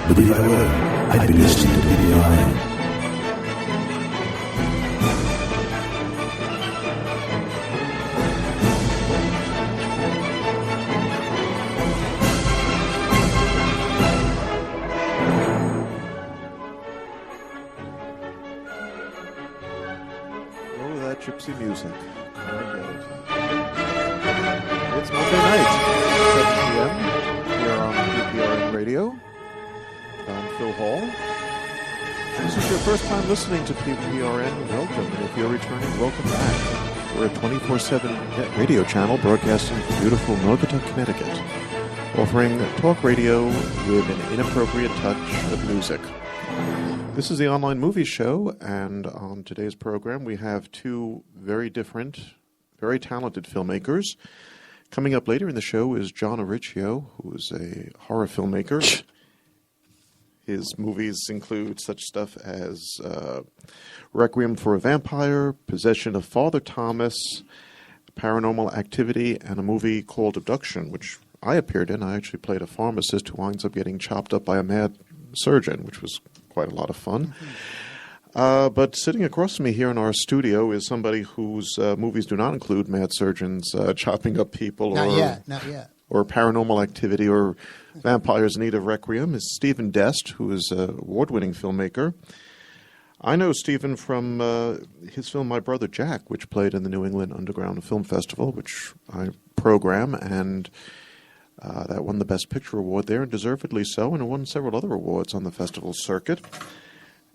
But if I were, I'd be listening to BBI. Gypsy music. It's Monday night, 7 p.m. here on BPRN Radio. I'm Phil Hall. If this is your first time listening to BPRN, welcome. And if you're returning, welcome back. We're a 24/7 radio channel broadcasting from beautiful Naugatuck, Connecticut, offering talk radio with an inappropriate touch of music. This is the online movie show, and on today's program we have two very different, very talented filmmakers. Coming up later in the show is John Aricchio, who is a horror filmmaker. His movies include such stuff as Requiem for a Vampire, Possession of Father Thomas, Paranormal Activity, and a movie called Abduction, which I appeared in. I actually played a pharmacist who winds up getting chopped up by a mad surgeon, which was quite a lot of fun. But sitting across from me here in our studio is somebody whose movies do not include mad surgeons chopping up people not yet. Or Paranormal Activity or Vampires in Need of Requiem, is Stephen Dest, who is an award-winning filmmaker. I know Stephen from his film My Brother Jack, which played in the New England Underground Film Festival, which I program, and that won the Best Picture Award there, and deservedly so, and it won several other awards on the festival circuit.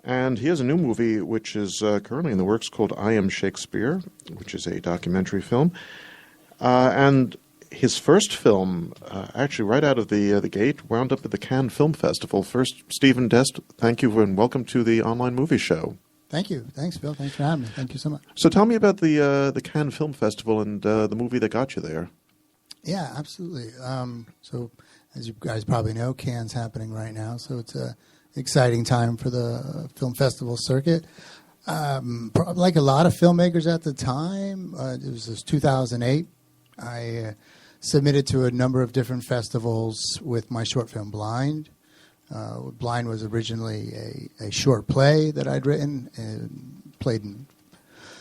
And he has a new movie which is currently in the works called I Am Shakespeare, which is a documentary film. And his first film, actually right out of the gate, wound up at the Cannes Film Festival. First, Stephen Dest, thank you and welcome to the online movie show. Thank you. Thanks, Bill. Thanks for having me. Thank you so much. So tell me about the Cannes Film Festival and the movie that got you there. Yeah, absolutely. So, as you guys probably know, Cannes happening right now, so it's a exciting time for the film festival circuit. Like a lot of filmmakers at the time, it was 2008. I submitted to a number of different festivals with my short film Blind. Blind was originally a short play that I'd written and played in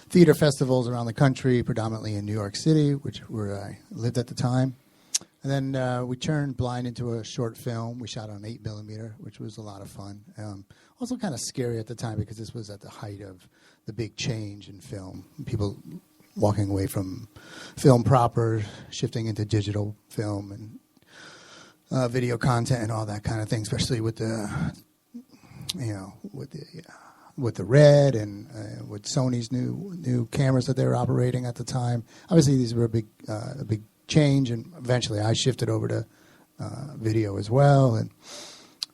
theater festivals around the country, predominantly in New York City, where I lived at the time. And then we turned Blind into a short film. We shot on 8mm, which was a lot of fun. Also kind of scary at the time because this was at the height of the big change in film. People walking away from film proper, shifting into digital film and video content and all that kind of thing, especially with the Red and with Sony's new cameras that they were operating at the time. Obviously, these were a big change, and eventually I shifted over to video as well.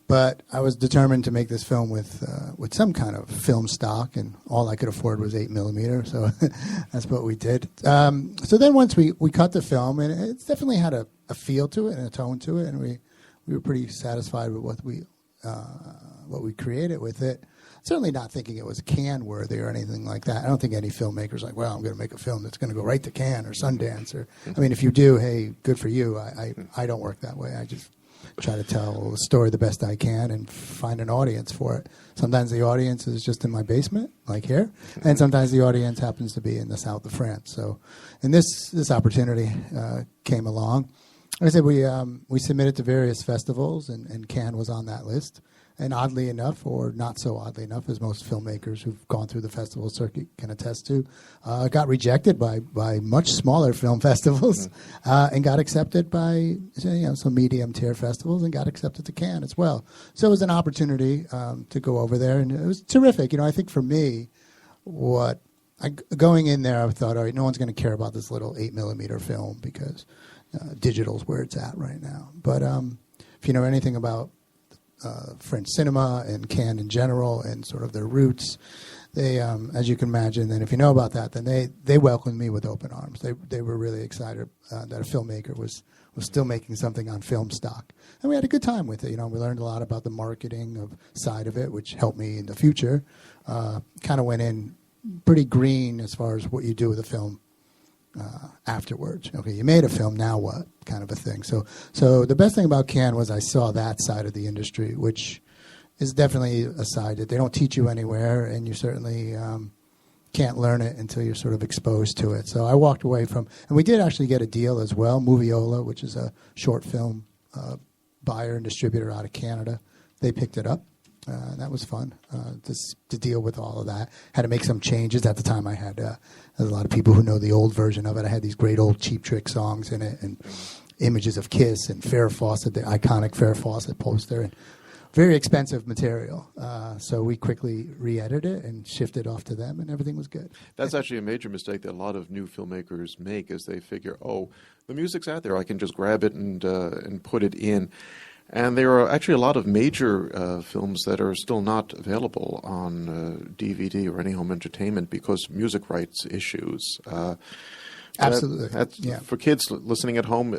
But I was determined to make this film with some kind of film stock, and all I could afford was 8mm, so that's what we did. So then once we cut the film, and it's definitely had a feel to it and a tone to it, and we were pretty satisfied with what we created with it. Certainly not thinking it was Cannes worthy or anything like that. I don't think any filmmaker's like, well, I'm going to make a film that's going to go right to Cannes or Sundance. I mean, if you do, hey, good for you. I don't work that way. I just try to tell the story the best I can and find an audience for it. Sometimes the audience is just in my basement, like here, and sometimes the audience happens to be in the south of France. So, and this opportunity came along. Like I said, we submitted to various festivals, and Cannes was on that list. And oddly enough, or not so oddly enough, as most filmmakers who've gone through the festival circuit can attest to, got rejected by much smaller film festivals, and got accepted by some medium-tier festivals, and got accepted to Cannes as well. So it was an opportunity to go over there, and it was terrific. I think for me, going in there, I thought, all right, no one's going to care about this little 8mm film because digital's where it's at right now. But if you know anything about French cinema and Cannes in general and sort of their roots, they, as you can imagine, and if you know about that, then they welcomed me with open arms. They were really excited that a filmmaker was still making something on film stock. And we had a good time with it. We learned a lot about the marketing side of it, which helped me in the future. Kind of went in pretty green as far as what you do with a film afterwards. Okay, you made a film, now what? Kind of a thing. So the best thing about Cannes was I saw that side of the industry, which is definitely a side that they don't teach you anywhere, and you certainly can't learn it until you're sort of exposed to it. So I walked away from, and we did actually get a deal as well, Moviola, which is a short film buyer and distributor out of Canada. They picked it up. That was fun to deal with all of that. Had to make some changes. At the time I had there's a lot of people who know the old version of it. I had these great old Cheap Trick songs in it and images of Kiss and Farrah Fawcett, the iconic Farrah Fawcett poster, and very expensive material. So we quickly re-edited it and shifted off to them, and everything was good. That's actually a major mistake that a lot of new filmmakers make, is they figure, oh, the music's out there, I can just grab it and put it in. And there are actually a lot of major films that are still not available on DVD or any home entertainment because music rights issues. Absolutely. For kids listening at home,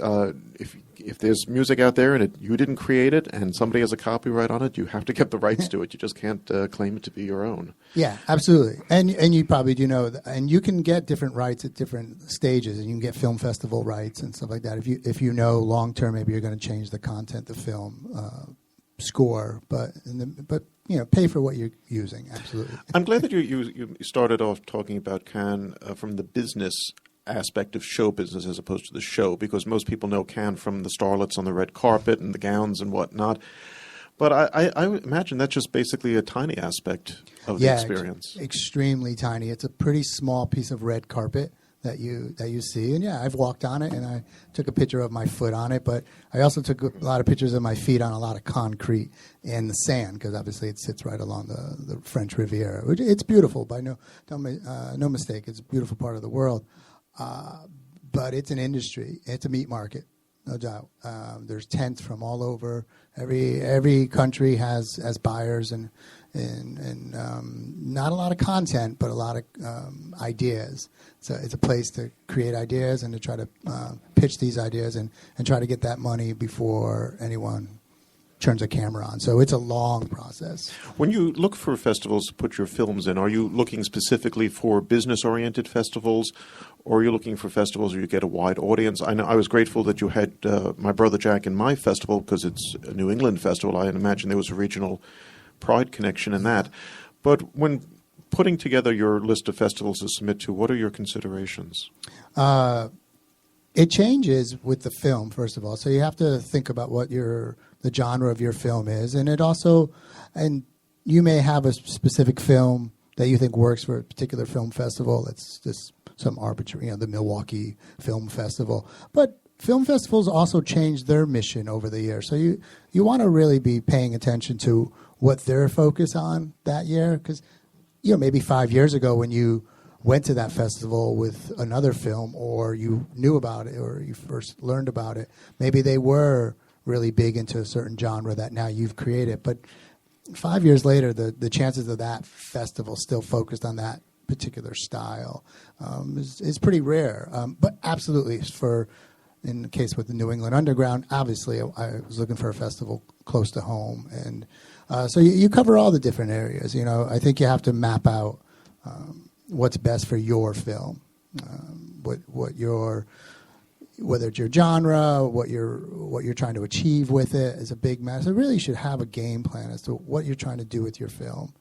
if there's music out there and you didn't create it and somebody has a copyright on it, you have to get the rights to it. You just can't claim it to be your own. Yeah, absolutely. And you probably do know that, and you can get different rights at different stages, and you can get film festival rights and stuff like that. If you know long term, maybe you're going to change the content, the film score, but pay for what you're using. Absolutely. I'm glad that you started off talking about Cannes from the business aspect of show business as opposed to the show, because most people know Cannes from the starlets on the red carpet and the gowns and whatnot. But I imagine that's just basically a tiny aspect of the experience. Extremely tiny. It's a pretty small piece of red carpet that you see. And yeah, I've walked on it and I took a picture of my foot on it, but I also took a lot of pictures of my feet on a lot of concrete and the sand, because obviously it sits right along the French Riviera. It's beautiful, by no mistake. It's a beautiful part of the world. But it's an industry. It's a meat market, no doubt. There's tents from all over. Every country has buyers, and not a lot of content, but a lot of ideas. So it's a place to create ideas and to try to pitch these ideas and try to get that money before anyone turns a camera on. So it's a long process. When you look for festivals to put your films in, are you looking specifically for business-oriented festivals, or are you looking for festivals where you get a wide audience? I know I was grateful that you had My Brother Jack in my festival because it's a New England festival. I imagine there was a regional pride connection in that. But when putting together your list of festivals to submit to, what are your considerations? It changes with the film, first of all. So you have to think about what the genre of your film is, and you may have a specific film that you think works for a particular film festival. That's just some arbitrary, the Milwaukee Film Festival. But film festivals also change their mission over the year. So you want to really be paying attention to what they're focused on that year, because maybe 5 years ago when you went to that festival with another film, or you knew about it, or you first learned about it, maybe they were really big into a certain genre that now you've created. But 5 years later, the chances of that festival still focused on that particular style is pretty rare. But absolutely, in the case with the New England Underground, obviously I was looking for a festival close to home. And so you cover all the different areas. I think you have to map out what's best for your film, whether it's your genre, what you're trying to achieve with it is a big mess. So really, you should have a game plan as to what you're trying to do with your film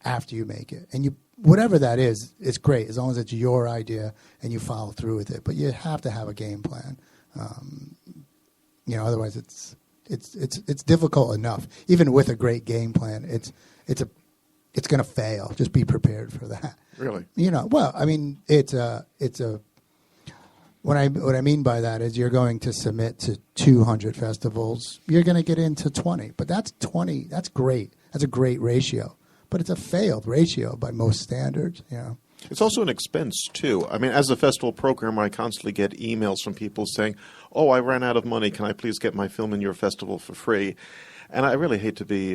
after you make it. And whatever that is, it's great as long as it's your idea and you follow through with it. But you have to have a game plan. Otherwise it's difficult enough. Even with a great game plan, it's going to fail. Just be prepared for that. Really? Well, I mean, what I mean by that is you're going to submit to 200 festivals. You're going to get into 20, but that's 20. That's great. That's a great ratio, but it's a failed ratio by most standards. It's also an expense too. I mean, as a festival programmer, I constantly get emails from people saying, "Oh, I ran out of money. Can I please get my film in your festival for free?" And I really hate to be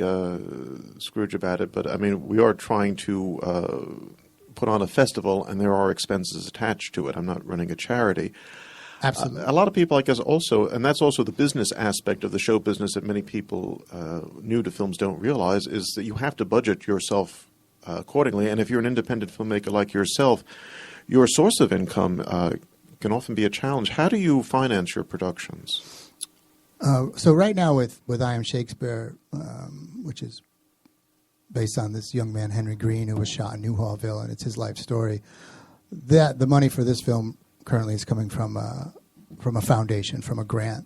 Scrooge about it, but I mean, we are trying to put on a festival, and there are expenses attached to it. I'm not running a charity. Absolutely. A lot of people, I guess, also, and that's also the business aspect of the show business that many people new to films don't realize, is that you have to budget yourself accordingly. And if you're an independent filmmaker like yourself, your source of income can often be a challenge. How do you finance your productions? So right now with I Am Shakespeare, which is based on this young man, Henry Green, who was shot in Newhallville, and it's his life story, that the money for this film currently is coming from a foundation, from a grant.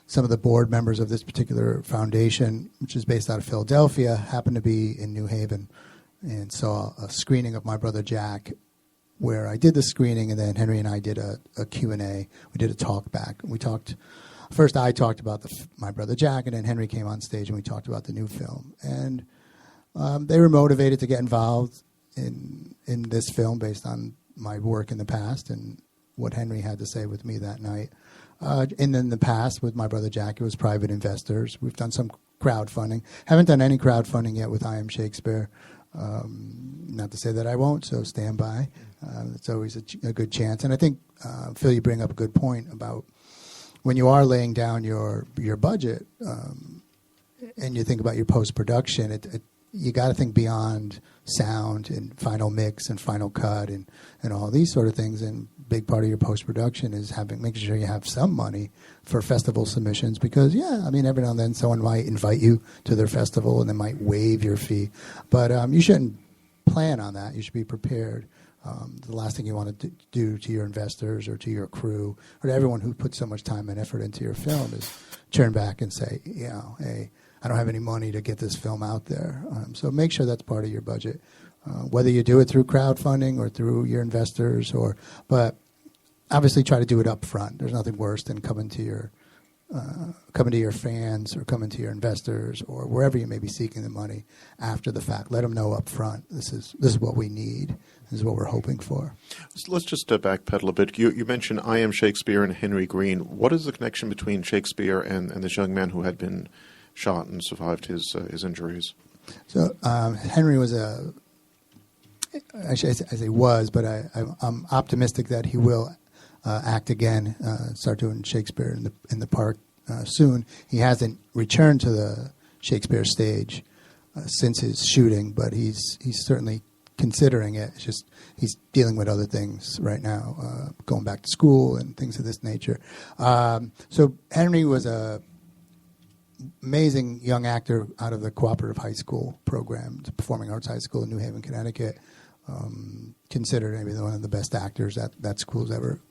Some of the board members of this particular foundation, which is based out of Philadelphia, happened to be in New Haven and saw a screening of My Brother Jack, where I did the screening, and then Henry and I did a Q&A. We did a talk back. We talked. First, I talked about My Brother Jack, and then Henry came on stage and we talked about the new film. And they were motivated to get involved in this film based on my work in the past and what Henry had to say with me that night. And in the past, with My Brother Jack, it was private investors. We've done some crowdfunding. Haven't done any crowdfunding yet with I Am Shakespeare. Not to say that I won't, so stand by. It's always a good chance. And I think, Phil, you bring up a good point about when you are laying down your budget and you think about your post-production, you got to think beyond sound and final mix and final cut and all these sort of things. And big part of your post-production is making sure you have some money for festival submissions because, every now and then someone might invite you to their festival and they might waive your fee. But you shouldn't plan on that. You should be prepared. The last thing you want to do to your investors or to your crew or to everyone who puts so much time and effort into your film is turn back and say, hey, I don't have any money to get this film out there. So make sure that's part of your budget, whether you do it through crowdfunding or through your investors, but obviously try to do it up front. There's nothing worse than coming to your fans or coming to your investors or wherever you may be seeking the money after the fact. Let them know up front, this is what we need. This is what we're hoping for. So let's just backpedal a bit. You mentioned I Am Shakespeare and Henry Green. What is the connection between Shakespeare and this young man who had been shot and survived his injuries? So Henry was I say was, but I'm optimistic that he will act again, start doing Shakespeare in the park soon. He hasn't returned to the Shakespeare stage since his shooting, but he's certainly considering it. It's just he's dealing with other things right now, going back to school and things of this nature. So Henry was a amazing young actor out of the cooperative high school program, the Performing Arts High School in New Haven, Connecticut. Considered maybe one of the best actors that school's ever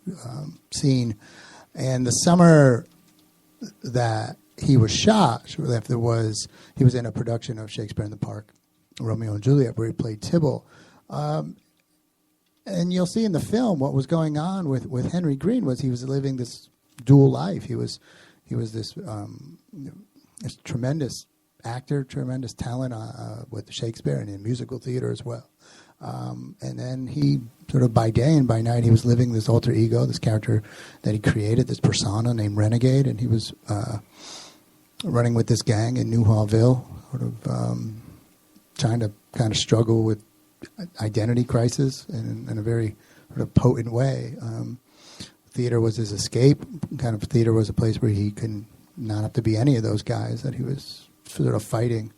seen. And the summer that he was shot, shortly after he was in a production of Shakespeare in the Park, Romeo and Juliet, where he played Tybalt. And you'll see in the film what was going on with Henry Green was he was living this dual life. He was this tremendous actor, tremendous talent with Shakespeare and in musical theater as well. And then he sort of by day and by night he was living this alter ego, this character that he created, this persona named Renegade, and he was running with this gang in Newhallville, sort of trying to kind of struggle with identity crisis in a very sort of potent way. Theater was his escape. Kind of theater was a place where he could not have to be any of those guys that he was sort of fighting.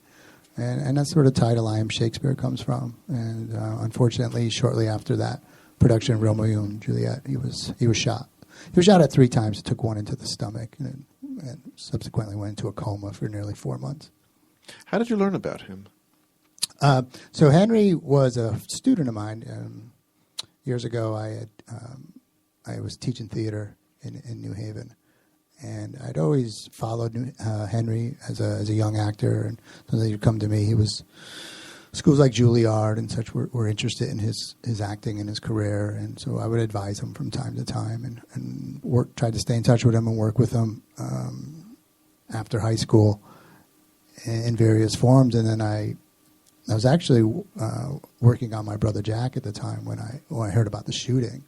And that's sort of title I Am Shakespeare comes from. And unfortunately, shortly after that production of Romeo and Juliet, he was shot. He was shot at 3 times. He took one into the stomach and subsequently went into a coma for nearly 4 months. How did you learn about him? So Henry was a student of mine. Years ago, I was teaching theater in New Haven. And I'd always followed Henry as a young actor, and sometimes he'd come to me. Schools like Juilliard and such were interested in his acting and his career, and so I would advise him from time to time and tried to stay in touch with him and work with him after high school in various forms. And then I was actually working on My Brother Jack at the time when I heard about the shooting,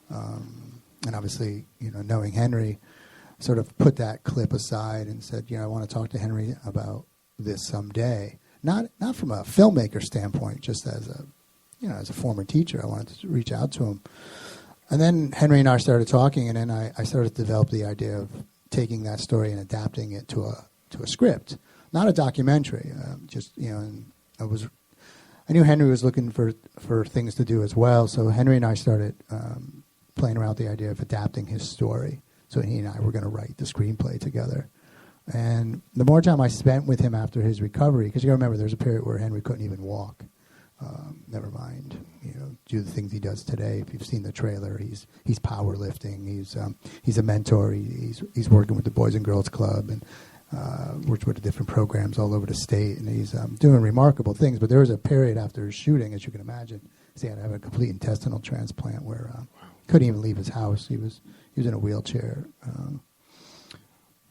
and obviously knowing Henry, sort of put that clip aside and said, I want to talk to Henry about this someday. Not from a filmmaker standpoint, just as a former teacher. I wanted to reach out to him. And then Henry and I started talking, and then I started to develop the idea of taking that story and adapting it to a script, not a documentary. And I knew Henry was looking for things to do as well. So Henry and I started playing around with the idea of adapting his story. So he and I were going to write the screenplay together. And the more time I spent with him after his recovery, because you got to remember, there's a period where Henry couldn't even walk. Never mind, do the things he does today. If you've seen the trailer, he's powerlifting. He's a mentor. He's working with the Boys and Girls Club and worked with different programs all over the state. And he's doing remarkable things. But there was a period after his shooting, as you can imagine, he had to have a complete intestinal transplant where couldn't even leave his house. He was in a wheelchair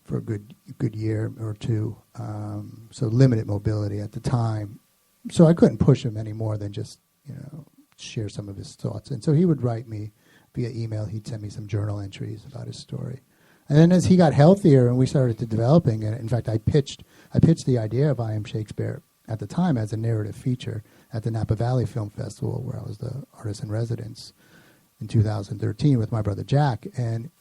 for a good year or two. So limited mobility at the time. So I couldn't push him any more than just, share some of his thoughts. And so he would write me via email. He'd send me some journal entries about his story. And then as he got healthier and we started to developing it, in fact, I pitched the idea of I Am Shakespeare at the time as a narrative feature at the Napa Valley Film Festival, where I was the artist in residence in 2013 with my brother Jack. And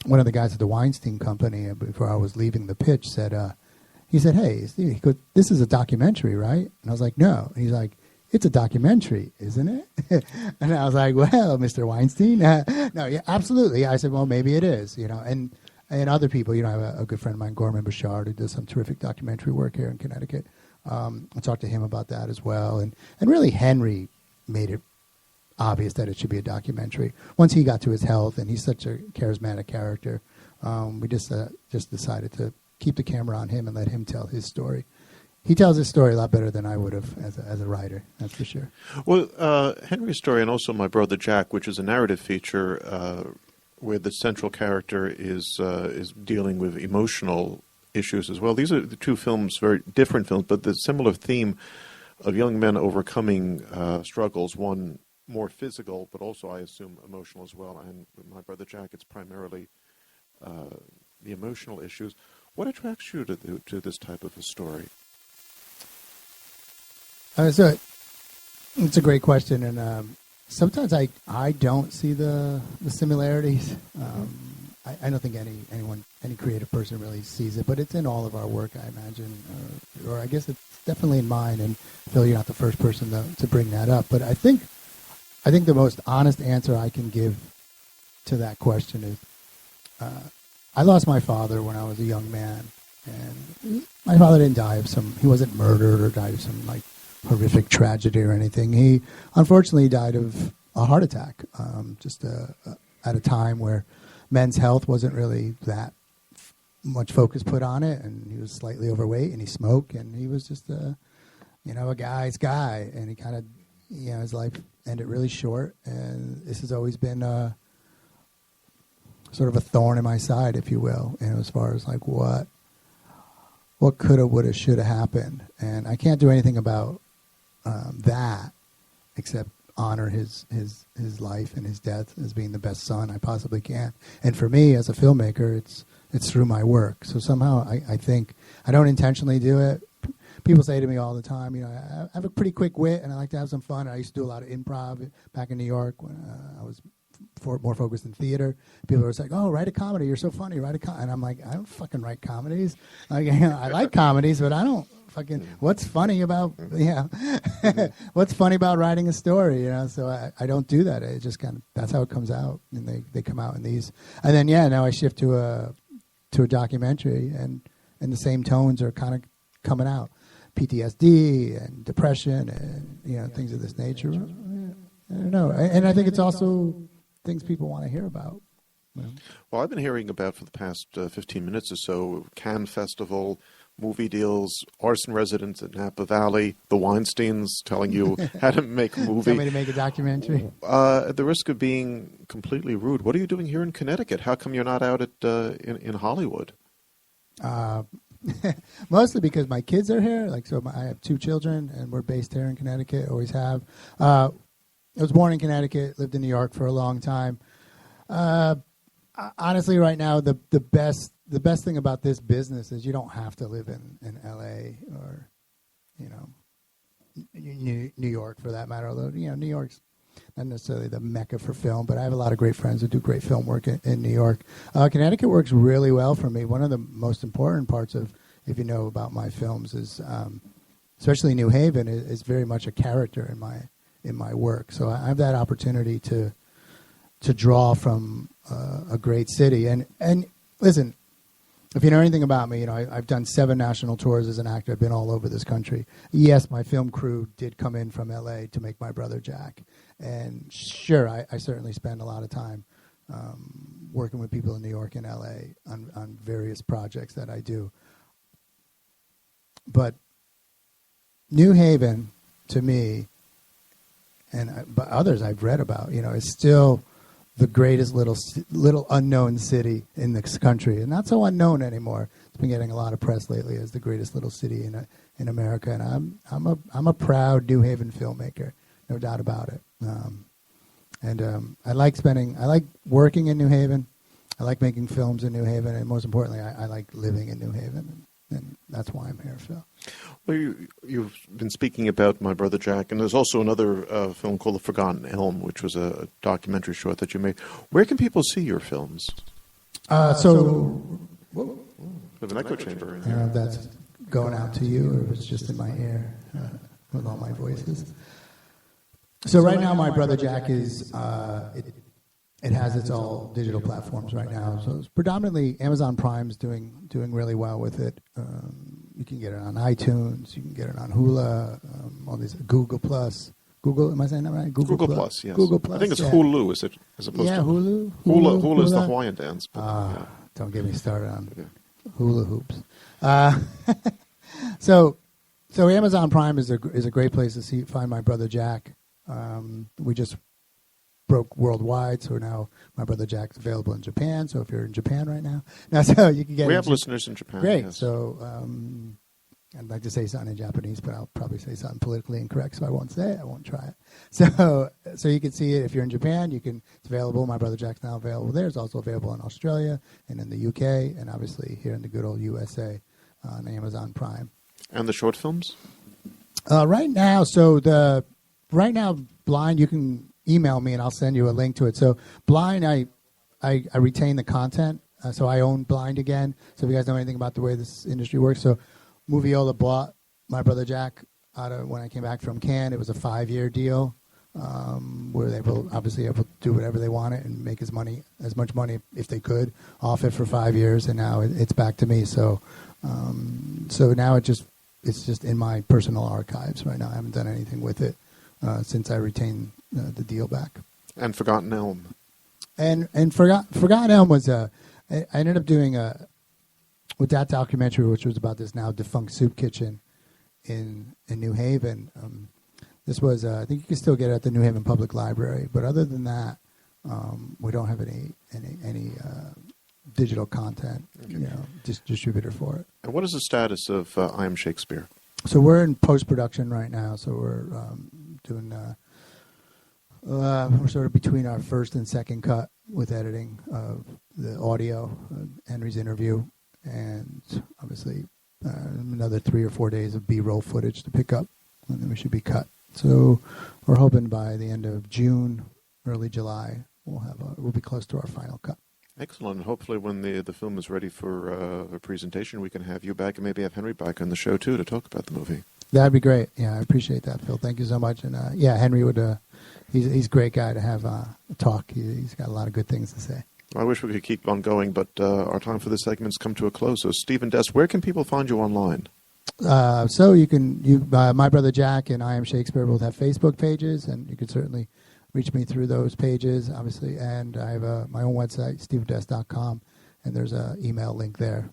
one of the guys at the Weinstein Company, before I was leaving the pitch, said, he said, "Hey, Steve," he goes, "this is a documentary, right?" And I was like, "No." And he's like, "It's a documentary, isn't it?" And I was like, "Well, Mr. Weinstein, no, yeah, absolutely." I said, "Well, maybe it is, And other people, I have a good friend of mine, Gorman Bouchard, who does some terrific documentary work here in Connecticut. I talked to him about that as well. And really, Henry made it obvious that it should be a documentary. Once he got to his health, and he's such a charismatic character, we just decided to keep the camera on him and let him tell his story. He tells his story a lot better than I would have as a writer, that's for sure. Well, Henry's story, and also My Brother Jack, which is a narrative feature where the central character is dealing with emotional issues as well. These are the two films, very different films, but the similar theme of young men overcoming struggles, one more physical, but also, I assume, emotional as well. And with My Brother Jack, it's primarily the emotional issues. What attracts you to this type of a story? So it's a great question, and sometimes I don't see the similarities. I don't think any creative person really sees it, but it's in all of our work, I imagine, or I guess it's definitely in mine. And Phil, you're not the first person to bring that up, but I think the most honest answer I can give to that question is, I lost my father when I was a young man, and my father didn't die of he wasn't murdered or died of some horrific tragedy or anything. He unfortunately died of a heart attack, just at a time where men's health wasn't really that much focus put on it, and he was slightly overweight, and he smoked, and he was just a guy's guy, and he kind of, his life ended really short, and this has always been sort of a thorn in my side, if you will, as far as what coulda, woulda, shoulda happened, and I can't do anything about that except honor his life and his death as being the best son I possibly can. And for me, as a filmmaker, it's through my work. So somehow I think I don't intentionally do it. People say to me all the time, I have a pretty quick wit and I like to have some fun. I used to do a lot of improv back in New York when I was more focused in theater. People were like, "Oh, write a comedy. You're so funny. Write a comedy." And I'm like, "I don't fucking write comedies. I like comedies, but I don't fucking. What's funny about what's funny about writing a story? So I don't do that. It just kind of that's how it comes out, and they come out in these. And then now I shift to a documentary, and the same tones are kind of coming out. PTSD and depression and things of this nature. I don't know, and I think it's also things people want to hear about. Well, I've been hearing about for the past 15 minutes or so, Cannes Festival, movie deals, artist in residence at Napa Valley, the Weinsteins telling you how to make a movie. Tell me to make a documentary. At the risk of being completely rude, what are you doing here in Connecticut? How come you're not out in Hollywood? Mostly because my kids are here. I have two children, and we're based here in Connecticut. Always have. I was born in Connecticut, lived in New York for a long time. Honestly, right now, the best thing about this business is you don't have to live in L.A. or New York for that matter. Although New York's not necessarily the mecca for film, but I have a lot of great friends who do great film work in New York. Connecticut works really well for me. One of the most important parts of, if you know about my films, is especially New Haven, is very much a character in my work. So I have that opportunity to draw from a great city. And listen, if you know anything about me, I've done 7 national tours as an actor. I've been all over this country. Yes, my film crew did come in from L.A. to make My Brother Jack. And sure, I certainly spend a lot of time working with people in New York and L.A. on various projects that I do. But New Haven, to me, but others I've read about, is still the greatest little unknown city in this country, and not so unknown anymore. It's been getting a lot of press lately as the greatest little city in America, and I'm a proud New Haven filmmaker, no doubt about it. I like working in New Haven. I like making films in New Haven, and most importantly, I like living in New Haven, and that's why I'm here, Phil. Well, you've been speaking about My Brother Jack, and there's also another film called The Forgotten Elm, which was a documentary short that you made. Where can people see your films? We have an echo chamber in I don't know if that's going out to you or if it's just in my ear with all my voices. So right now, My Brother Jack is it has its all digital platforms right now. So it's predominantly Amazon Prime's doing really well with it. You can get it on iTunes. You can get it on Hulu. All these Google Plus. Google, am I saying that right? Google Plus, yes. Google Plus. I think it's Hulu, is it? As opposed to Hulu. Hula is the Hawaiian dance. But, Don't get me started on hula hoops. So Amazon Prime is a great place to find My Brother Jack. We just broke worldwide, so now My Brother Jack's available in Japan. So if you're in Japan right now, so you can get. We have listeners in Japan. Great. Yes. So I'd like to say something in Japanese, but I'll probably say something politically incorrect, so I won't say it. I won't try it. So you can see it if you're in Japan. It's available. My Brother Jack's now available there. It's also available in Australia and in the UK, and obviously here in the good old USA on Amazon Prime. And the short films? Right now, Blind, you can email me and I'll send you a link to it. So Blind, I retain the content, so I own Blind again. So if you guys know anything about the way this industry works, so Moviola bought My Brother Jack when I came back from Cannes. It was a 5-year deal where they were obviously able to do whatever they wanted and make as much money if they could off it for 5 years, and now it's back to me. So now it's just in my personal archives right now. I haven't done anything with it since I retained the deal back. And Forgotten Elm. And Forgotten Elm was I ended up doing with that documentary, which was about this now defunct soup kitchen in New Haven. This was I think you can still get it at the New Haven Public Library, but other than that, we don't have any digital content, distributor for it. And what is the status of I Am Shakespeare? So we're in post-production right now. So we're doing. We're sort of between our first and second cut with editing of the audio, Henry's interview, and obviously another 3 or 4 days of B-roll footage to pick up, and then we should be cut. So we're hoping by the end of June, early July, we'll be close to our final cut. Excellent. And hopefully when the film is ready for a presentation, we can have you back and maybe have Henry back on the show, too, to talk about the movie. That'd be great. Yeah, I appreciate that, Phil. Thank you so much. And, Henry would... He's a great guy to have talk. He's got a lot of good things to say. I wish we could keep on going, but our time for this segment's come to a close. So, Stephen Dest, where can people find you online? So you can, My Brother Jack and I Am Shakespeare both have Facebook pages, and you can certainly reach me through those pages, obviously. And I have my own website, stevendest.com, and there's an email link there.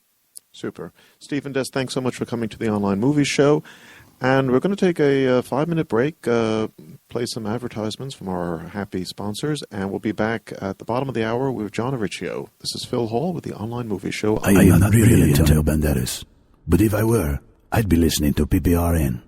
Super. Stephen Dest, thanks so much for coming to the Online Movie Show. And we're going to take a 5-minute break, play some advertisements from our happy sponsors, and we'll be back at the bottom of the hour with John Riccio. This is Phil Hall with the Online Movie Show. I am not really Antonio Banderas, but if I were, I'd be listening to PPRN.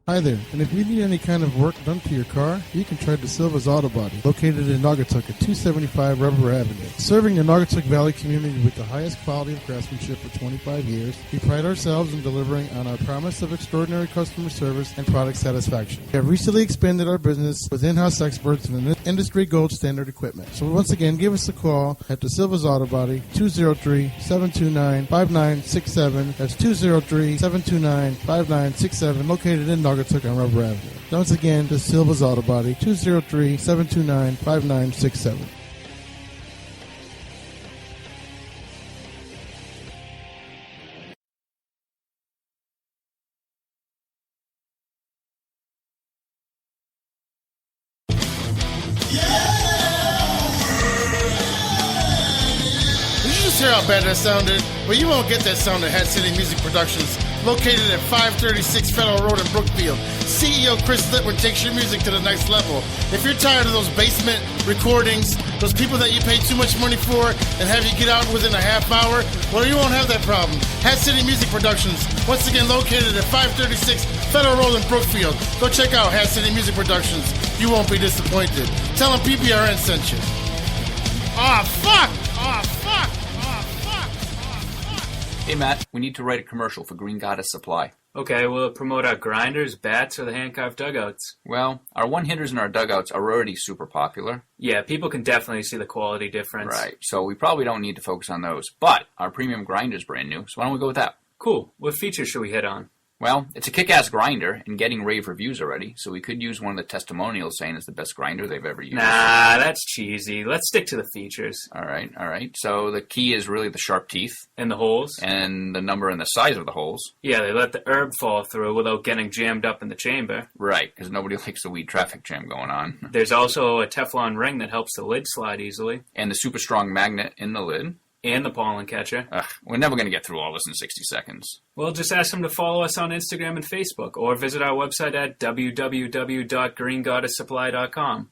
Hi there, and if you need any kind of work done to your car, you can try DeSilva's Auto Body, located in Naugatuck at 275 Rubber Avenue. Serving the Naugatuck Valley community with the highest quality of craftsmanship for 25 years, we pride ourselves in delivering on our promise of extraordinary customer service and product satisfaction. We have recently expanded our business with in-house experts in industry gold standard equipment. So once again, give us a call at DeSilva's Auto Body, 203-729-5967. That's 203-729-5967, located in Naugatuck on Rubber Avenue. Once again, DeSilva's Auto Body, 203-729-5967. Did you just hear how bad that sounded? Well, you won't get that sound at Hat City Music Productions, located at 536 Federal Road in Brookfield. CEO Chris Litwin takes your music to the next level. If you're tired of those basement recordings, those people that you pay too much money for and have you get out within a half hour, well, you won't have that problem. Hat City Music Productions, once again located at 536 Federal Road in Brookfield. Go check out Hat City Music Productions. You won't be disappointed. Tell them PPRN sent you. Aw, fuck! Aw, fuck! Aw, fuck! Aw, fuck! Hey Matt, we need to write a commercial for Green Goddess Supply. Okay, will it promote our grinders, bats, or the hand-carved dugouts? Well, our one-hitters and our dugouts are already super popular. Yeah, people can definitely see the quality difference. Right, so we probably don't need to focus on those. But our premium grinder's brand new, so why don't we go with that? Cool. What features should we hit on? Well, it's a kick-ass grinder and getting rave reviews already, so we could use one of the testimonials saying it's the best grinder they've ever used. Nah, that's cheesy. Let's stick to the features. All right. So the key is really the sharp teeth. And the holes? And the number and the size of the holes. Yeah, they let the herb fall through without getting jammed up in the chamber. Right, because nobody likes the weed traffic jam going on. There's also a Teflon ring that helps the lid slide easily. And the super strong magnet in the lid. And the pollen catcher. We're never going to get through all this in 60 seconds. Well, just ask them to follow us on Instagram and Facebook, or visit our website at www.greengoddesssupply.com.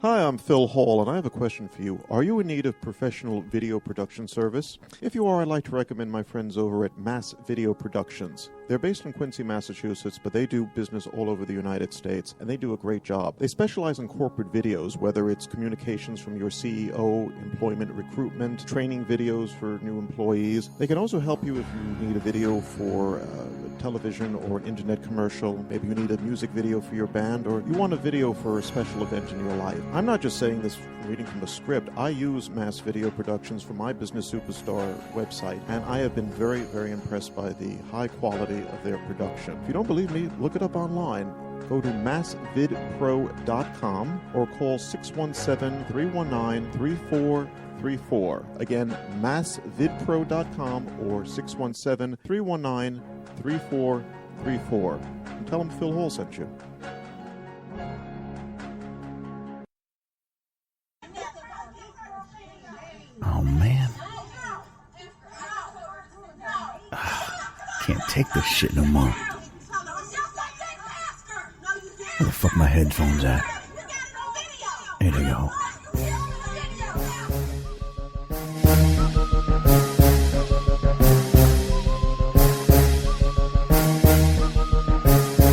Hi, I'm Phil Hall, and I have a question for you. Are you in need of professional video production service? If you are, I'd like to recommend my friends over at Mass Video Productions. They're based in Quincy, Massachusetts, but they do business all over the United States, and they do a great job. They specialize in corporate videos, whether it's communications from your CEO, employment recruitment, training videos for new employees. They can also help you if you need a video for television or an internet commercial. Maybe you need a music video for your band, or you want a video for a special event in your life. I'm not just saying this reading from a script. I use Mass Video Productions for my Business Superstar website, and I have been very, very impressed by the high quality of their production. If you don't believe me, look it up online. Go to massvidpro.com or call 617-319-3434. Again, massvidpro.com or 617-319-3434. And tell them Phil Hall sent you. Oh, man. Can't take this shit no more. Where the fuck my headphones at? There they go.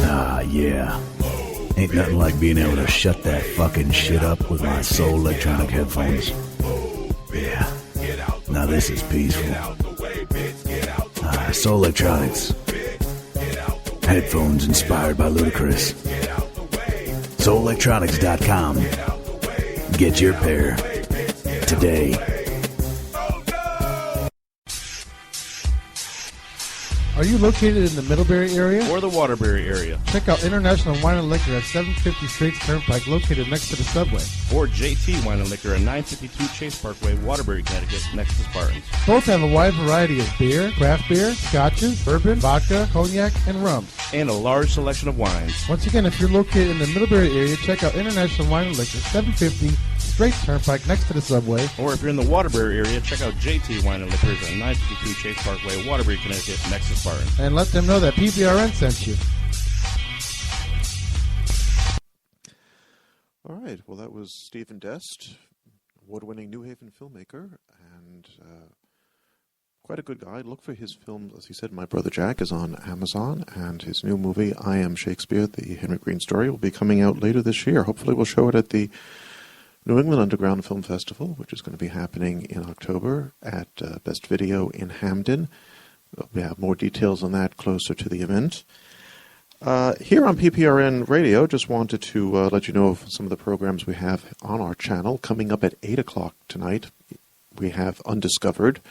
Ah, yeah. Ain't nothing like being able to shut that fucking shit up with my Soul Electronic headphones. Yeah. Now this is peaceful. Soul Electronics. Headphones inspired by Ludacris. SoulElectronics.com. Get your pair today. Are you located in the Middlebury area? Or the Waterbury area. Check out International Wine and Liquor at 750 Straits Turnpike, located next to the subway. Or JT Wine and Liquor at 952 Chase Parkway, Waterbury, Connecticut, next to Spartans. Both have a wide variety of beer, craft beer, scotches, bourbon, vodka, cognac, and rums. and a large selection of wines. Once again, if you're located in the Middlebury area, check out International Wine and Liquor, 750 Straight Turnpike next to the subway. Or if you're in the Waterbury area, check out JT Wine and Liquors at 952 Chase Parkway, Waterbury, Connecticut, next to Spartan. And let them know that PBRN sent you. All right. Well, that was Stephen Dest, award-winning New Haven filmmaker, and quite a good guy. Look for his film, as he said, My Brother Jack is on Amazon, and his new movie, I Am Shakespeare, the Henry Green story, will be coming out later this year. Hopefully we'll show it at the New England Underground Film Festival, which is going to be happening in October at Best Video in Hamden. We have more details on that closer to the event. Here on PPRN Radio, just wanted to let you know of some of the programs we have on our channel. Coming up at 8 o'clock tonight, we have Undiscovered,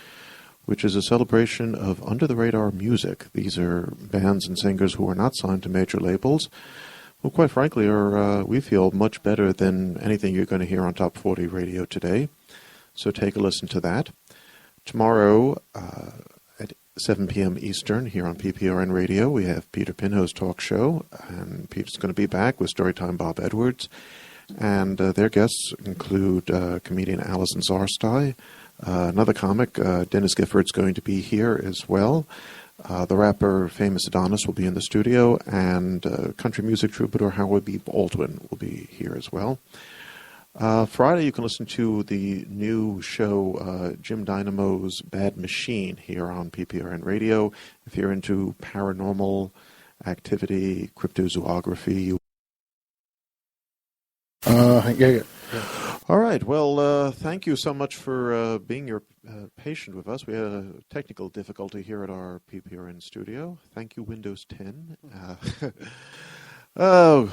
which is a celebration of under-the-radar music. These are bands and singers who are not signed to major labels, who quite frankly are, we feel, much better than anything you're going to hear on Top 40 Radio today. So take a listen to that. Tomorrow at 7 p.m. Eastern here on PPRN Radio, we have Peter Pinho's talk show, and Peter's going to be back with Storytime Bob Edwards. And their guests include comedian Alison Zarstai, another comic, Dennis Gifford's going to be here as well. The rapper Famous Adonis will be in the studio, and country music troubadour Howard B. Baldwin will be here as well. Friday, you can listen to the new show, Jim Dynamo's Bad Machine, here on PPRN Radio. If you're into paranormal activity, cryptozoography. Yeah. All right. Well, thank you so much for being patient with us. We had a technical difficulty here at our PPRN studio. Thank you, Windows 10. Oh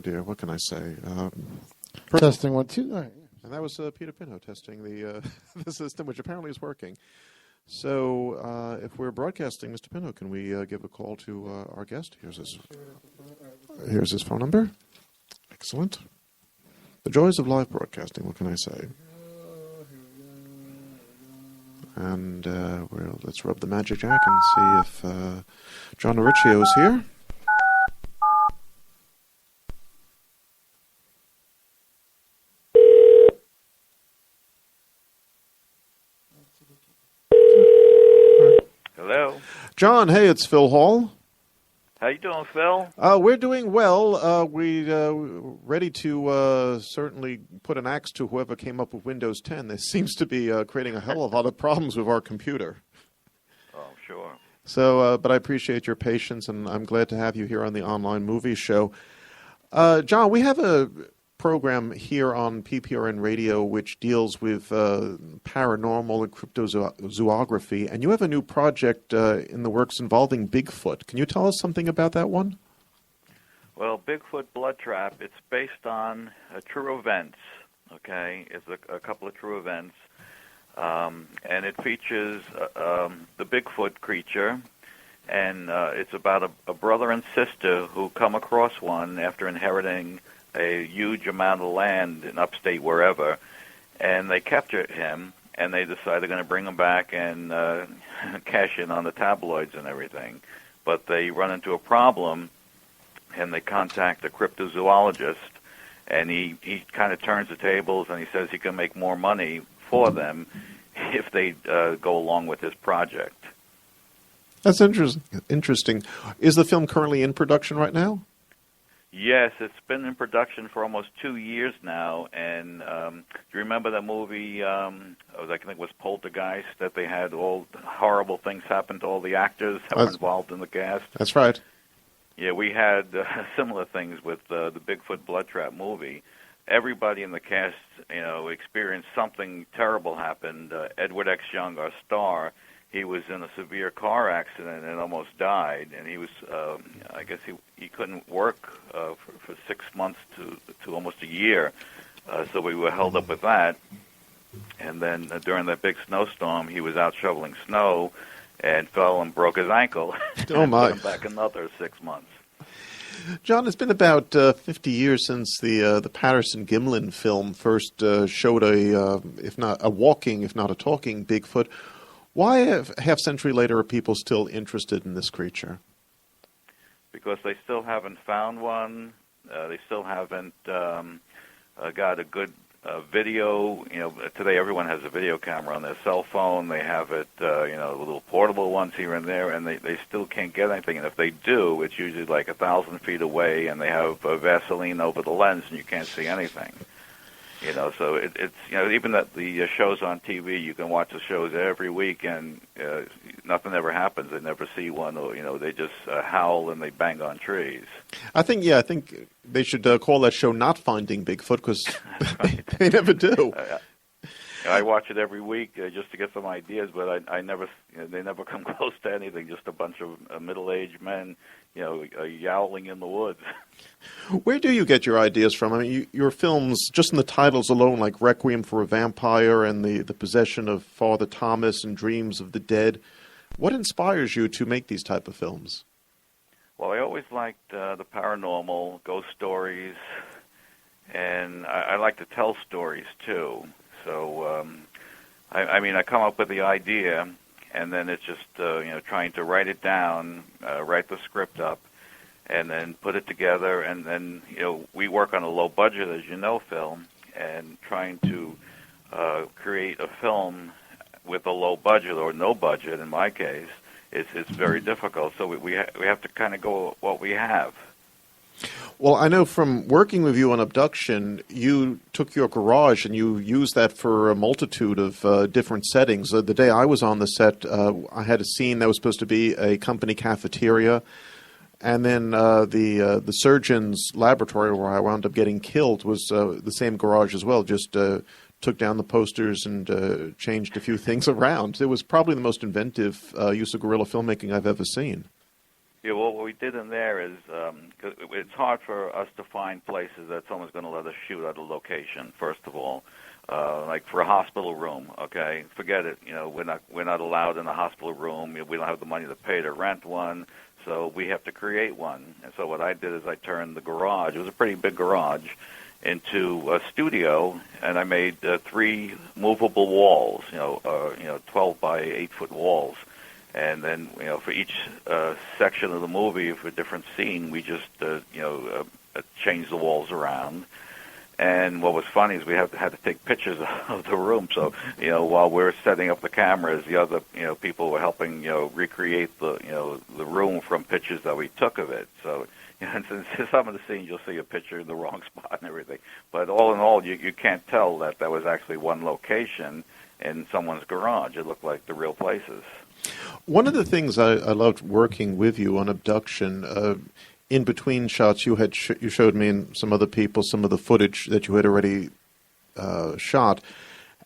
dear. What can I say? Testing 1, 2. All right. And that was Peter Pinho testing the the system, which apparently is working. So if we're broadcasting, Mr. Pinho, can we give a call to our guest? Here's his phone number. Excellent. The joys of live broadcasting, what can I say? And let's rub the magic jack and see if John Oricchio is here. Hello. John, hey, it's Phil Hall. How you doing, Phil? We're doing well. We're ready to certainly put an axe to whoever came up with Windows 10. This seems to be creating a hell of a lot of problems with our computer. Oh, sure. So, but I appreciate your patience, and I'm glad to have you here on the Online Movie Show. John, we have a program here on PPRN Radio which deals with paranormal and cryptozoography, and you have a new project in the works involving Bigfoot. Can you tell us something about that one? Well, Bigfoot Blood Trap, it's based on true events, okay? It's a couple of true events, and it features the Bigfoot creature, and it's about a brother and sister who come across one after inheriting a huge amount of land in upstate wherever, and they capture him, and they decide they're going to bring him back and cash in on the tabloids and everything. But they run into a problem, and they contact a cryptozoologist, and he kind of turns the tables, and he says he can make more money for them if they go along with his project. That's interesting. Is the film currently in production right now? Yes, it's been in production for almost 2 years now, and do you remember that movie, I think it was Poltergeist, that they had all horrible things happen to all the actors that were involved in the cast? That's right. Yeah, we had similar things with the Bigfoot Blood Trap movie. Everybody in the cast, experienced something terrible happened. Edward X. Young, our star, he was in a severe car accident and almost died, and he was, I guess he couldn't work for 6 months to almost a year, so we were held up with that. And then during that big snowstorm, he was out shoveling snow and fell and broke his ankle. Oh, my. Put him back another 6 months. John, it's been about 50 years since the Patterson-Gimlin film first showed if not a walking, if not a talking Bigfoot. Why, half century later, are people still interested in this creature? because they still haven't found one. They still haven't got a good video. Today everyone has a video camera on their cell phone. They have it, little portable ones here and there, and they still can't get anything. And if they do, it's usually like 1,000 feet away, and they have Vaseline over the lens, and you can't see anything. So it's even that the shows on TV, you can watch the shows every week, and nothing ever happens. They never see one, or they just howl and they bang on trees. I think they should call that show "Not Finding Bigfoot" because they never do. I watch it every week just to get some ideas, but I never, they never come close to anything. Just a bunch of middle-aged men, yowling in the woods. Where do you get your ideas from? I mean, your films, just in the titles alone, like Requiem for a Vampire and the Possession of Father Thomas and Dreams of the Dead. What inspires you to make these type of films? Well, I always liked the paranormal, ghost stories, and I like to tell stories, too. So, I come up with the idea, and then it's just, trying to write it down, write the script up, and then put it together. And then, we work on a low budget, as you know, Phil, and trying to create a film with a low budget, or no budget in my case, it's very difficult. So we have to kind of go with what we have. Well, I know from working with you on Abduction, you took your garage and you used that for a multitude of different settings. The day I was on the set, I had a scene that was supposed to be a company cafeteria, and then the surgeon's laboratory where I wound up getting killed was the same garage as well, just took down the posters and changed a few things around. It was probably the most inventive use of guerrilla filmmaking I've ever seen. Yeah, well, what we did in there is, cause it's hard for us to find places that someone's going to let us shoot at a location, first of all. Like for a hospital room, okay, forget it. We're not allowed in a hospital room. We don't have the money to pay to rent one, so we have to create one. And so what I did is I turned the garage, it was a pretty big garage, into a studio, and I made 3 movable walls, 12 by 8 foot walls. And then, for each section of the movie, for a different scene, we just, changed the walls around. And what was funny is we had to take pictures of the room. So, while we're setting up the cameras, the other, people were helping, recreate the room from pictures that we took of it. So, and in some of the scenes, you'll see a picture in the wrong spot and everything. But all in all, you can't tell that was actually one location in someone's garage. It looked like the real places. One of the things I loved working with you on Abduction, in between shots, you showed me and some other people some of the footage that you had already shot,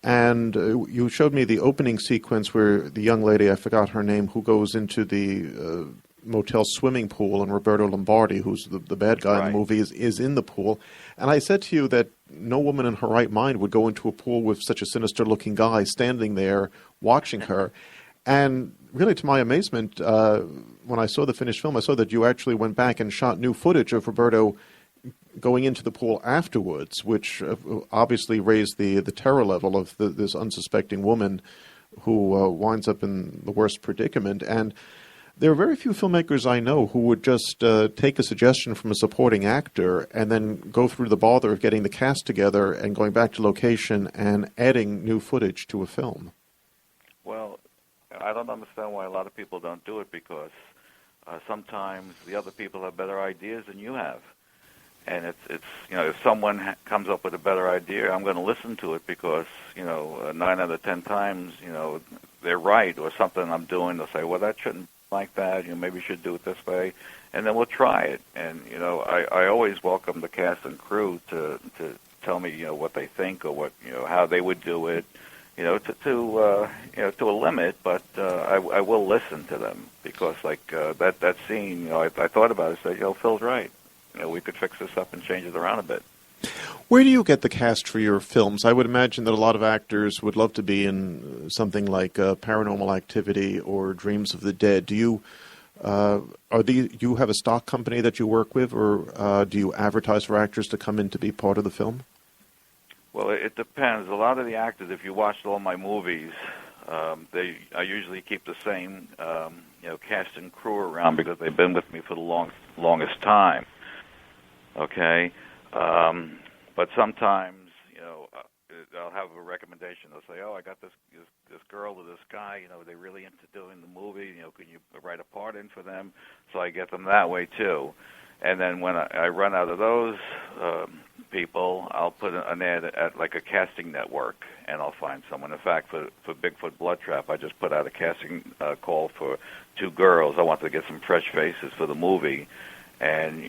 and you showed me the opening sequence where the young lady, I forgot her name, who goes into the motel swimming pool, and Roberto Lombardi, who's the bad guy in the movie, is in the pool. And I said to you that no woman in her right mind would go into a pool with such a sinister-looking guy standing there watching her. And really, to my amazement, when I saw the finished film, I saw that you actually went back and shot new footage of Roberto going into the pool afterwards, which obviously raised the terror level of this unsuspecting woman who winds up in the worst predicament. And there are very few filmmakers I know who would just take a suggestion from a supporting actor and then go through the bother of getting the cast together and going back to location and adding new footage to a film. Well, I don't understand why a lot of people don't do it, because sometimes the other people have better ideas than you have. And it's if someone comes up with a better idea, I'm going to listen to it because, 9 out of 10 times, they're right, or something I'm doing, they'll say, well, that shouldn't be like that, maybe you should do it this way, and then we'll try it. And, I always welcome the cast and crew to tell me, what they think or what, how they would do it. To a limit, but I will listen to them because, like that scene, I thought about it. Said, Phil's right. We could fix this up and change it around a bit. Where do you get the cast for your films? I would imagine that a lot of actors would love to be in something like Paranormal Activity or Dreams of the Dead. Do you you have a stock company that you work with, or do you advertise for actors to come in to be part of the film? Well, it depends. A lot of the actors, if you watched all my movies, I usually keep the same cast and crew around because they've been with me for the longest time. Okay, but sometimes I'll have a recommendation. They'll say, "Oh, I got this girl or this guy. They're really into doing the movie. Can you write a part in for them?" So I get them that way too. And then when I run out of those people, I'll put an ad at like a casting network, and I'll find someone. In fact, for Bigfoot Blood Trap, I just put out a casting call for 2 girls. I wanted to get some fresh faces for the movie, and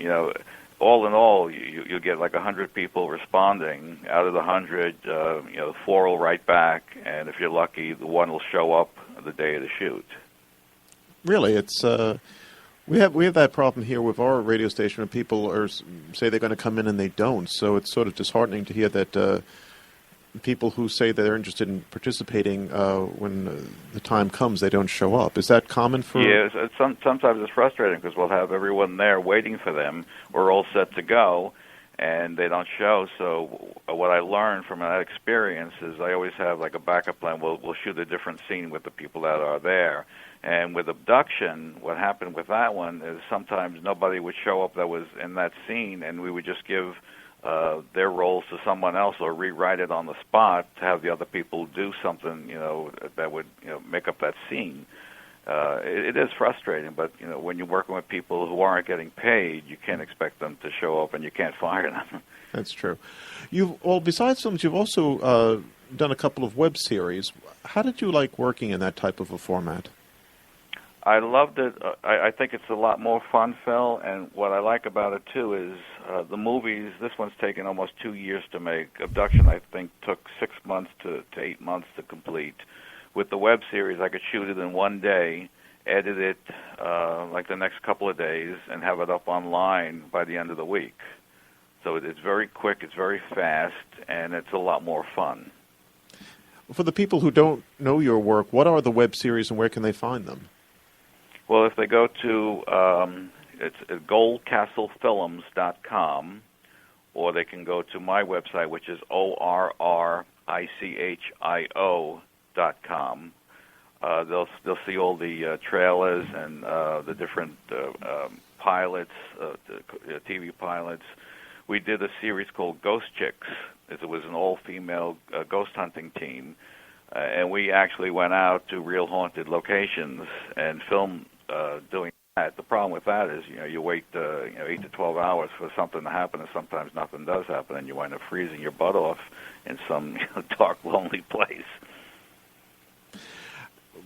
all in all, you get like 100 people responding. Out of the 100, 4 will write back, and if you're lucky, the 1 will show up the day of the shoot. Really, it's we have that problem here with our radio station, when people say they're going to come in and they don't. So it's sort of disheartening to hear that people who say that they're interested in participating, when the time comes, they don't show up. Is that common for? Yes, sometimes it's frustrating because we'll have everyone there waiting for them. We're all set to go, and they don't show. So what I learned from that experience is I always have like a backup plan. We'll shoot a different scene with the people that are there. And with abduction, what happened with that one is sometimes nobody would show up that was in that scene, and we would just give their roles to someone else or rewrite it on the spot to have the other people do something, that would make up that scene. It is frustrating, but when you're working with people who aren't getting paid, you can't expect them to show up, and you can't fire them. That's true. Besides films, you've also done a couple of web series. How did you like working in that type of a format? I loved it. I think it's a lot more fun, Phil, and what I like about it, too, is the movies. This one's taken almost 2 years to make. Abduction, I think, took 6 months to 8 months to complete. With the web series, I could shoot it in one day, edit it like the next couple of days, and have it up online by the end of the week. So it's very quick, it's very fast, and it's a lot more fun. For the people who don't know your work, what are the web series and where can they find them? Well, if they go to it's goldcastlefilms.com, or they can go to my website, which is orrichio.com. They'll see all the trailers and the different pilots, TV pilots. We did a series called Ghost Chicks. It was an all-female ghost hunting team, and we actually went out to real haunted locations and filmed doing that. The problem with that is, you wait 8 to 12 hours for something to happen, and sometimes nothing does happen, and you wind up freezing your butt off in some dark, lonely place.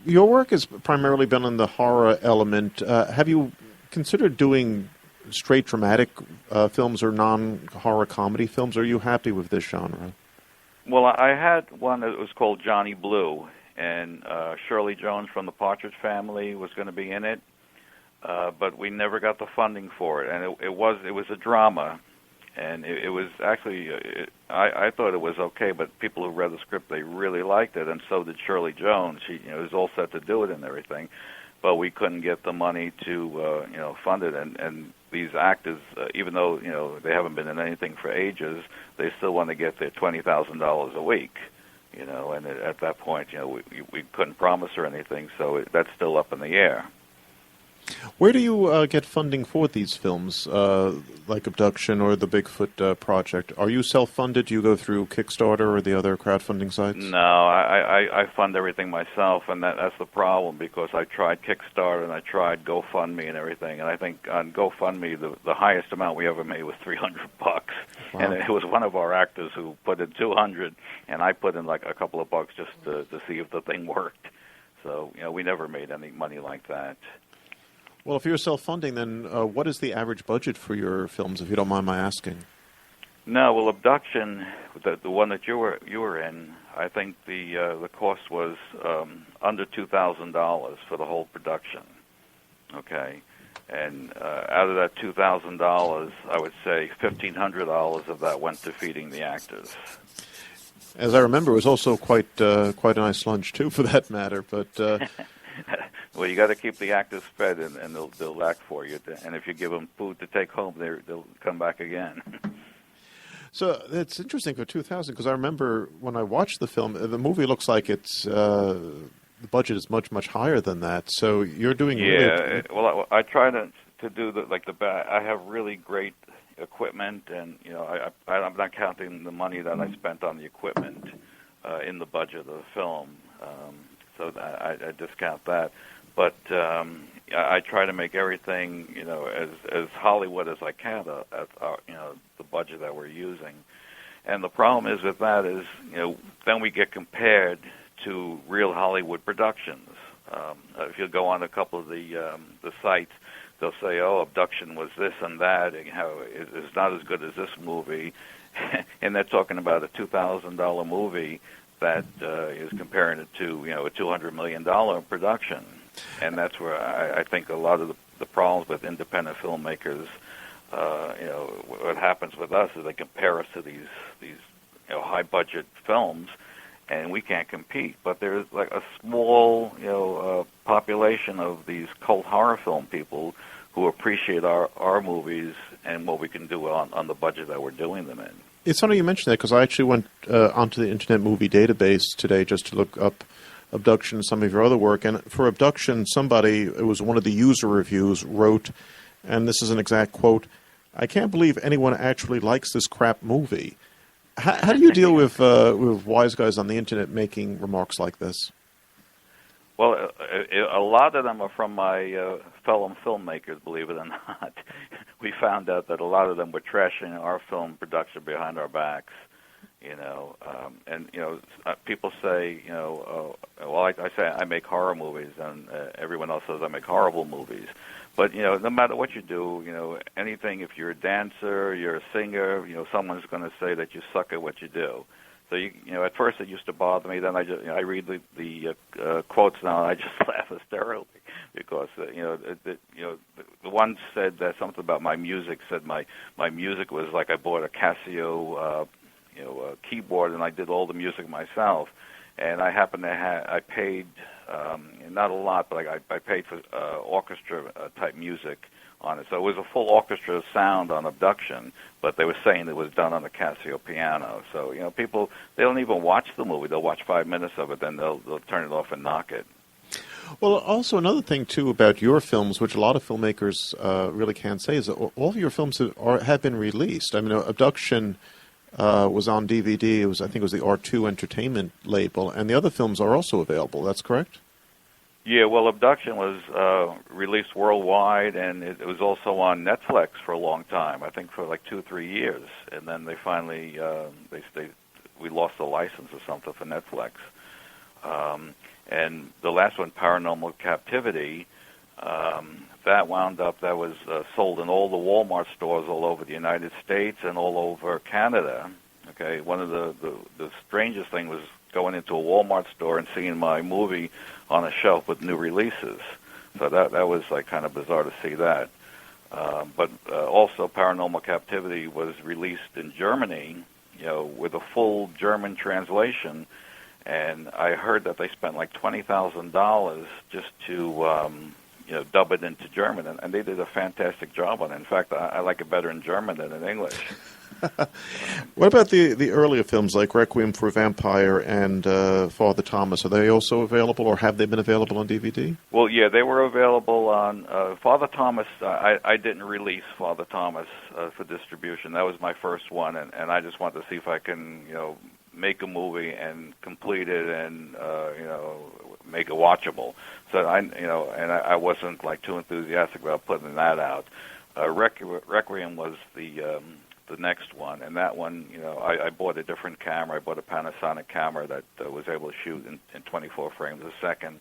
Your work has primarily been in the horror element. Have you considered doing straight dramatic films or non-horror comedy films? Are you happy with this genre? Well, I had one that was called Johnny Blue, and Shirley Jones from the Partridge Family was going to be in it, but we never got the funding for it. And it was a drama, and it was actually I thought it was okay, but people who read the script, they really liked it, and so did Shirley Jones. She was all set to do it and everything, but we couldn't get the money to fund it. And these actors, even though they haven't been in anything for ages, they still want to get their $20,000 a week. And at that point, we couldn't promise her anything, so that's still up in the air. Where do you get funding for these films, like Abduction or the Bigfoot Project? Are you self-funded? Do you go through Kickstarter or the other crowdfunding sites? No, I fund everything myself, and that's the problem, because I tried Kickstarter and I tried GoFundMe and everything, and I think on GoFundMe the highest amount we ever made was $300. Wow. And it was one of our actors who put in $200, and I put in like a couple of bucks just to see if the thing worked. So we never made any money like that. Well, if you're self-funding, then what is the average budget for your films, if you don't mind my asking? No, well, Abduction, the one that you were in, I think the cost was under $2,000 for the whole production. Okay, and out of that $2,000, I would say $1,500 of that went to feeding the actors. As I remember, it was also quite a nice lunch too, for that matter. But well, you got to keep the actors fed, and they'll act for you. And if you give them food to take home, they'll come back again. So it's interesting for 2000, because I remember when I watched the film, the movie looks like it's the budget is much, much higher than that. So you're doing really... Well, I try to do I have really great equipment, and I'm not counting the money that I spent on the equipment in the budget of the film. So I discount that. But I try to make everything, as Hollywood as I can at the budget that we're using. And the problem is with that is, then we get compared to real Hollywood productions. If you go on a couple of the sites, they'll say, "Oh, Abduction was this and that, and how it's not as good as this movie," and they're talking about a $2,000 movie that is comparing it to a $200 million production. And that's where I think a lot of the problems with independent filmmakers, what happens with us is they compare us to these high budget films, and we can't compete. But there's like a small population of these cult horror film people who appreciate our movies and what we can do on the budget that we're doing them in. It's funny you mentioned that, because I actually went onto the Internet Movie Database today just to look up Abduction and some of your other work. And for Abduction, it was one of the user reviews, wrote, and this is an exact quote, "I can't believe anyone actually likes this crap movie." How do you deal with wise guys on the Internet making remarks like this? Well, a lot of them are from my fellow filmmakers, believe it or not. We found out that a lot of them were trashing our film production behind our backs. People say, well, I say I make horror movies, and everyone else says I make horrible movies. But, no matter what you do, anything, if you're a dancer, you're a singer, someone's going to say that you suck at what you do. So, at first it used to bother me. Then I read the quotes now, and I just laugh hysterically because, the one said that something about my music, said my music was like I bought a Casio keyboard, and I did all the music myself. And I happened to I paid, not a lot, but I paid for orchestra type music on it. So it was a full orchestra sound on Abduction, but they were saying it was done on a Casio piano. So, people, they don't even watch the movie. They'll watch 5 minutes of it, then they'll turn it off and knock it. Well, also another thing, too, about your films, which a lot of filmmakers really can't say, is that all of your films have been released. I mean, Abduction was on DVD. I think it was the R2 Entertainment label, and the other films are also available. That's correct? Yeah, well, Abduction was released worldwide, and it was also on Netflix for a long time. I think for like 2 or 3 years, and then they finally we lost the license or something for Netflix. And the last one, Paranormal Captivity, that was sold in all the Walmart stores all over the United States and all over Canada. Okay, one of the strangest thing was going into a Walmart store and seeing my movie on a shelf with new releases. So that was like kind of bizarre to see that. But also Paranormal Captivity was released in Germany, with a full German translation. And I heard that they spent like $20,000 just to dub it into German, and they did a fantastic job on it. In fact, I like it better in German than in English. What about the earlier films like Requiem for a Vampire and Father Thomas? Are they also available, or have they been available on DVD? Well, yeah, they were available on Father Thomas. I didn't release Father Thomas for distribution. That was my first one, and I just wanted to see if I can, make a movie and complete it and, make it watchable. So I wasn't like too enthusiastic about putting that out. Requiem was the next one, and that one, I bought a different camera. I bought a Panasonic camera that was able to shoot in 24 frames a second,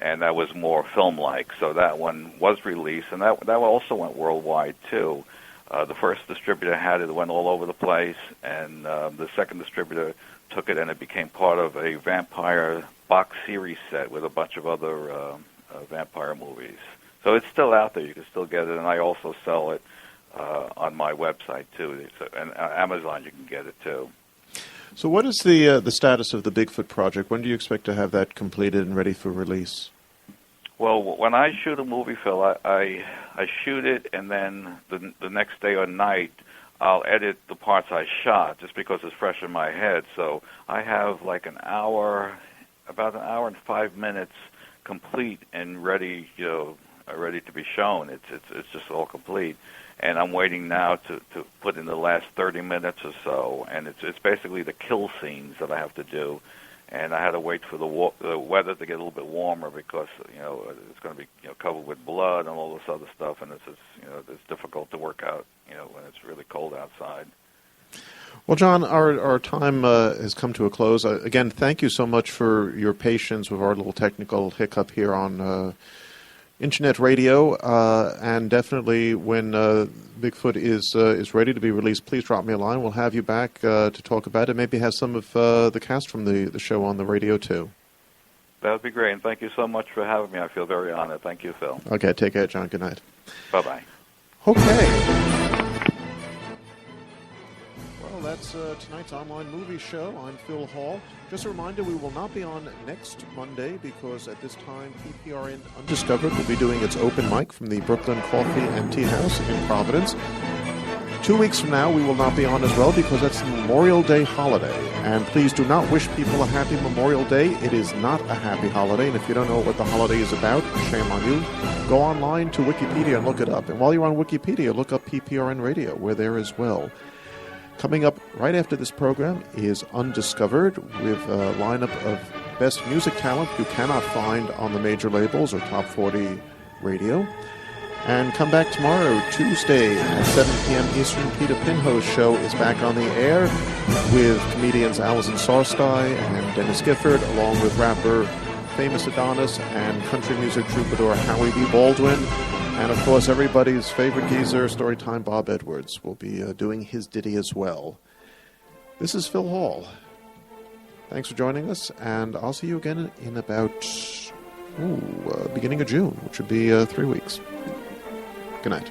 and that was more film-like. So that one was released, and that also went worldwide too. The first distributor had it, went all over the place, and the second distributor took it, and it became part of a vampire box series set with a bunch of other vampire movies. So it's still out there. You can still get it, and I also sell it on my website too. And Amazon, you can get it too. So what is the status of the Bigfoot project? When do you expect to have that completed and ready for release? Well, when I shoot a movie, Phil, I shoot it, and then the next day or night, I'll edit the parts I shot just because it's fresh in my head. So I have like an hour about an hour and 5 minutes complete and ready, ready to be shown. It's just all complete. And I'm waiting now to put in the last 30 minutes or so, and it's basically the kill scenes that I have to do. And I had to wait for the weather to get a little bit warmer because it's going to be covered with blood and all this other stuff, and it's difficult to work out when it's really cold outside. Well, John, our time has come to a close. Again, thank you so much for your patience with our little technical hiccup here on Internet Radio, and definitely when Bigfoot is ready to be released, please drop me a line. We'll have you back to talk about it. Maybe have some of the cast from the show on the radio, too. That would be great, and thank you so much for having me. I feel very honored. Thank you, Phil. Okay, take care, John. Good night. Bye-bye. Okay. That's tonight's online movie show. I'm Phil Hall. Just a reminder, we will not be on next Monday because at this time, PPRN Undiscovered will be doing its open mic from the Brooklyn Coffee and Tea House in Providence. 2 weeks from now, we will not be on as well because that's the Memorial Day holiday. And please do not wish people a happy Memorial Day. It is not a happy holiday. And if you don't know what the holiday is about, shame on you. Go online to Wikipedia and look it up. And while you're on Wikipedia, look up PPRN Radio. We're there as well. Coming up right after this program is Undiscovered with a lineup of best music talent you cannot find on the major labels or Top 40 radio. And come back tomorrow, Tuesday at 7 p.m. Eastern. Peter Pinho's show is back on the air with comedians Alison Sarstai and Dennis Gifford, along with rapper Famous Adonis and country music troubadour Howie B. Baldwin. And, of course, everybody's favorite geezer, Storytime Bob Edwards, will be doing his ditty as well. This is Phil Hall. Thanks for joining us, and I'll see you again in about beginning of June, which would be 3 weeks. Good night.